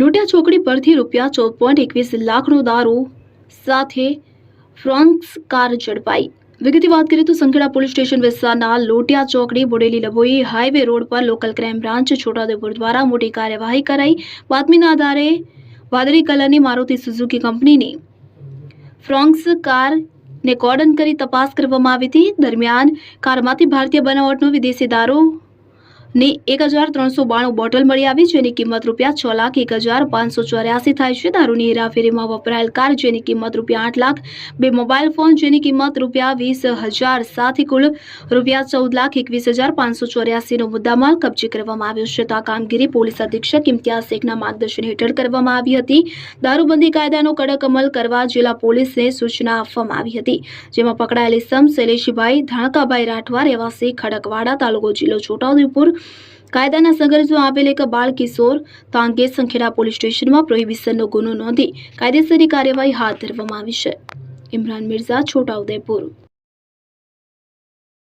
લૂંટ્યા ચોકડી પરથી રૂપિયા 14.21 લાખનો દારૂ સાથે ફ્રોન્ક્સ કાર ઝડપાઈ। વિગતે વાત કરીએ તો સંખેડા પોલીસ સ્ટેશન વિસ્તારના લોટિયા ચોકડી બોડેલી લભોઈ હાઈવે રોડ પર લોકલ ક્રાઇમ બ્રાન્ચ છોટાઉદેપુર દ્વારા મોટી કાર્યવાહી કરાઈ। બાતમીના આધારે વાદળી કલરની મારુતિ સુઝુકી કંપનીની ફ્રોન્ક્સ કાર ને કોર્ડન કરી તપાસ કરવામાં આવી હતી। દરમિયાન કારમાંથી ભારતીય બનાવટનો વિદેશી દારૂ ની 1392 બોટલ મળી આવી, જેની કિંમત રૂપિયા 6,01,584 થાય છે। દારૂની હેરાફેરીમાં વપરાયેલ કાર જેની કિંમત રૂપિયા 8 લાખ, 2 મોબાઈલ ફોન જેની કિંમત રૂપિયા 20,000 સાથે કુલ રૂપિયા 14,21,584 નો મુદ્દામાલ કબજે કરવામાં આવ્યો છે। તો આ કામગીરી પોલીસ અધિક્ષક ઇમ્તિયાઝ શેખના માર્ગદર્શન હેઠળ કરવામાં આવી હતી। દારૂબંધી કાયદાનો કડક અમલ કરવા જિલ્લા પોલીસને સૂચના આપવામાં આવી હતી, જેમાં પકડાયેલ ઇસમ શૈલેષભાઈ ધાણકાભાઈ રાઠવા રહેવાસી ખડકવાડા, તાલુકો જિલ્લો છોટાઉદેપુર કાયદાના સંઘર્ષમાં આવેલ એક બાળ કિશોર તાંગે સંખેડા પોલીસ સ્ટેશનમાં પ્રોહિબિશનનો ગુનો નોંધી કાયદેસરની કાર્યવાહી હાથ ધરવામાં આવી છે। ઇમરાન મિર્ઝા, છોટાઉદેપુર।